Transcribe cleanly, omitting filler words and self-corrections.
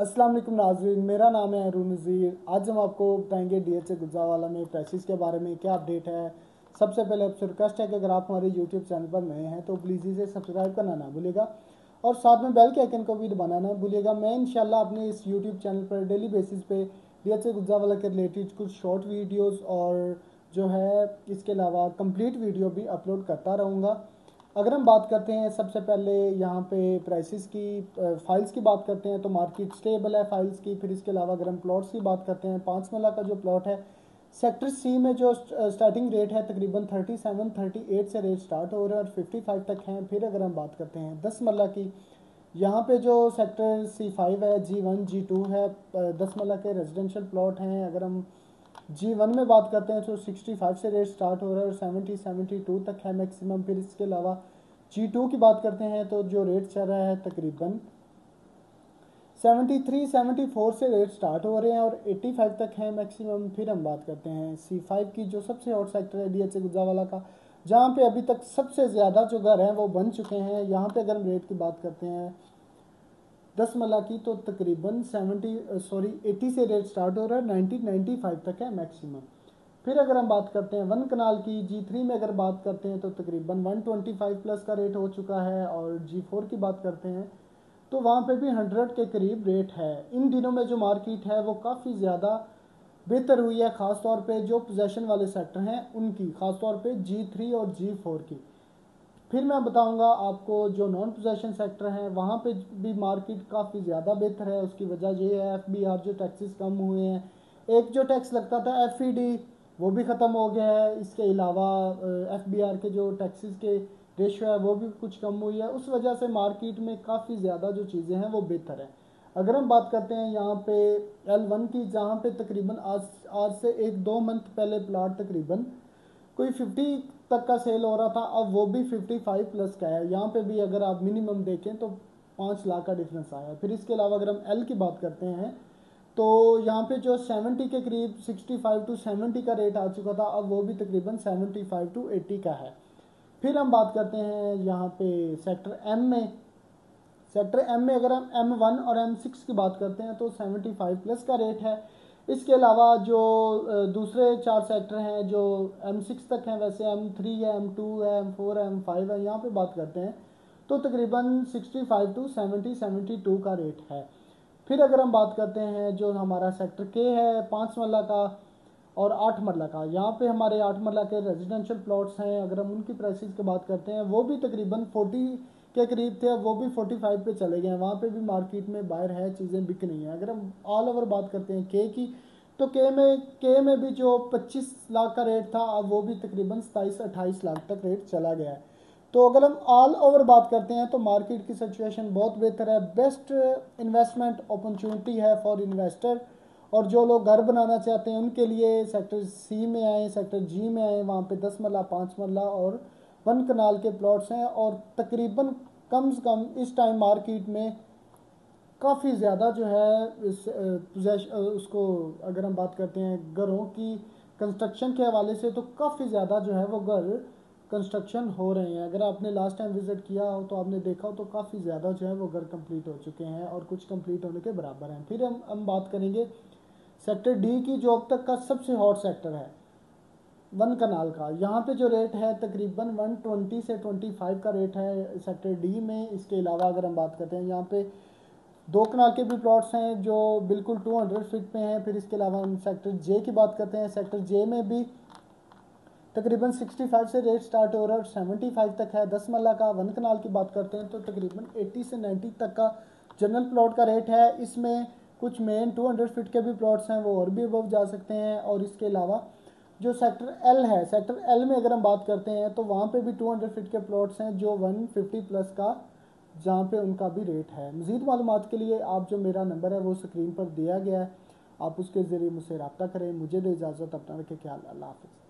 अस्सलाम वालेकुम नाज़रीन, मेरा नाम है अरुण नज़ीर। आज हम आपको बताएंगे डीएचए गुजरावाला में प्राइसेस के बारे में क्या अपडेट है। सबसे पहले आपसे रिक्वेस्ट है कि अगर आप हमारे यूट्यूब चैनल पर नए हैं तो प्लीज़ इसे सब्सक्राइब करना ना भूलिएगा और साथ में बेल के आइकन को भी दबाना ना भूलिएगा। मैं इंशाल्लाह अपने इस यूट्यूब चैनल पर डेली बेसिस पे डीएचए गुजरावाला के रिलेटेड कुछ शॉर्ट वीडियोज़ और जो है इसके अलावा कंप्लीट वीडियो भी अपलोड करता रहूँगा। अगर हम बात करते हैं सबसे पहले यहाँ पे प्राइसेस की, फाइल्स की बात करते हैं तो मार्केट स्टेबल है फाइल्स की। फिर इसके अलावा अगर हम प्लॉट्स की बात करते हैं, 5 मरला का जो प्लॉट है सेक्टर सी में जो स्टार्टिंग रेट है तकरीबन 37-38 से रेट स्टार्ट हो रहे हैं और 55 तक हैं। फिर अगर हम बात करते हैं 10 मरला की, यहाँ पे जो सेक्टर C5 है, G1 G2 है, 10 मरला के रेजिडेंशियल प्लॉट हैं। अगर हम G1 में बात करते हैं तो 65 से रेट स्टार्ट हो रहा है और 72 तक है मैक्सिमम। फिर इसके अलावा G2 की बात करते हैं तो जो रेट चल रहा है तकरीबन 73-74 से रेट स्टार्ट हो रहे हैं और 85 तक है मैक्सिमम। फिर हम बात करते हैं C5 की, जो सबसे हॉट सेक्टर है डीएचए गुजरावाला का, जहाँ पे अभी तक सबसे ज़्यादा जो घर हैं वो बन चुके हैं। यहाँ पे अगर हम रेट की बात करते हैं 10 मरला की तो तकरीबन 80 से रेट स्टार्ट हो रहा है, 95 तक है मैक्सिमम। फिर अगर हम बात करते हैं 1 कनाल की, G3 में अगर बात करते हैं तो तकरीबन 125 प्लस का रेट हो चुका है और G4 की बात करते हैं तो वहाँ पे भी 100 के करीब रेट है। इन दिनों में जो मार्केट है वो काफ़ी ज़्यादा बेहतर हुई है, ख़ास तौर पे जो पोजेशन वाले सेक्टर हैं उनकी, ख़ास तौर पे G3 और G4 की। फिर मैं बताऊंगा आपको जो नॉन पोजेशन सेक्टर हैं वहाँ पे भी मार्केट काफ़ी ज़्यादा बेहतर है। उसकी वजह ये है FBR जो टैक्सेस कम हुए हैं। एक जो टैक्स लगता था FED वो भी ख़त्म हो गया है। इसके अलावा FBR के जो टैक्सेस के रेशो है वो भी कुछ कम हुई है। उस वजह से मार्केट में काफ़ी ज़्यादा जो चीज़ें हैं वो बेहतर है। अगर हम बात करते हैं यहाँ पे L1 की, जहाँ पे तकरीबन आज से 1-2 मंथ पहले प्लाट तकरीबन कोई 50 तक का सेल हो रहा था, अब वो भी 55 प्लस का है। यहाँ पे भी अगर आप मिनिमम देखें तो 5 लाख का डिफरेंस आया है। फिर इसके अलावा अगर हम एल की बात करते हैं तो यहाँ पे जो 70 के करीब 65 टू 70 का रेट आ चुका था, अब वो भी तकरीबन 75 टू 80 का है। फिर हम बात करते हैं यहाँ पे सेक्टर एम में। सेक्टर एम में अगर हम M1 और M6 की बात करते हैं तो 75 प्लस का रेट है। इसके अलावा जो दूसरे 4 सेक्टर हैं जो M6 तक हैं, वैसे M3 है, M2 है, M4 है, M5 है, यहाँ पे बात करते हैं तो तकरीबन 65 टू 72 का रेट है। फिर अगर हम बात करते हैं जो हमारा सेक्टर के है 5 मरला का और 8 मरला का, यहाँ पे हमारे 8 मरला के रेजिडेंशियल प्लॉट्स हैं। अगर हम उनकी प्राइसेस की बात करते हैं वो भी तकरीबन 40 के करीब थे, अब वो भी 45 पे चले गए हैं। वहाँ पे भी मार्केट में बाहर है, चीज़ें बिक रही हैं। अगर हम ऑल ओवर बात करते हैं के की, तो के में भी जो 25 लाख का रेट था, अब वो भी तकरीबन 27-28 लाख तक रेट चला गया है। तो अगर हम ऑल ओवर बात करते हैं तो मार्केट की सिचुएशन बहुत बेहतर है। बेस्ट इन्वेस्टमेंट अपॉर्चुनिटी है फॉर इन्वेस्टर, और जो लोग घर बनाना चाहते हैं उनके लिए सेक्टर सी में आए, सेक्टर जी में आए। वहाँ पे 10 मरला, 5 मरला और 1 कनाल के प्लॉट्स हैं और तकरीबन कम से कम इस टाइम मार्केट में काफ़ी ज़्यादा जो है उसको अगर हम बात करते हैं घरों की कंस्ट्रक्शन के हवाले से तो काफ़ी ज़्यादा जो है वो घर कंस्ट्रक्शन हो रहे हैं। अगर आपने लास्ट टाइम विज़िट किया हो तो आपने देखा हो तो काफ़ी ज़्यादा जो है वो घर कंप्लीट हो चुके हैं और कुछ कंप्लीट होने के बराबर हैं। फिर हम बात करेंगे सेक्टर डी की, जो अब तक का सबसे हॉट सेक्टर है 1 कनाल का। यहाँ पे जो रेट है तकरीबन 120 से 25 का रेट है सेक्टर डी में। इसके अलावा अगर हम बात करते हैं यहाँ पे 2 कनाल के भी प्लॉट्स हैं जो बिल्कुल 200 फीट पे हैं। फिर इसके अलावा हम सेक्टर जे की बात करते हैं, सेक्टर जे में भी तकरीबन 65 से रेट स्टार्ट हो रहा है और 75 तक है। 10 मरला का 1 कनाल की बात करते हैं तो तकरीबन 80 से 90 तक का जनरल प्लॉट का रेट है। इसमें कुछ मेन 200 फीट के भी प्लॉट्स हैं, वो और भी अबव जा सकते हैं। और इसके अलावा जो सेक्टर एल है, सेक्टर एल में अगर हम बात करते हैं तो वहाँ पे भी 200 फीट के प्लॉट्स हैं जो 150 प्लस का, जहाँ पे उनका भी रेट है। मज़ीद मालूमात के लिए आप जो मेरा नंबर है वो स्क्रीन पर दिया गया है, आप उसके ज़रिए मुझसे रब्ता करें। मुझे दे इजाज़त, अपना रखें ख्याल, अल्लाह हाफ़िज़।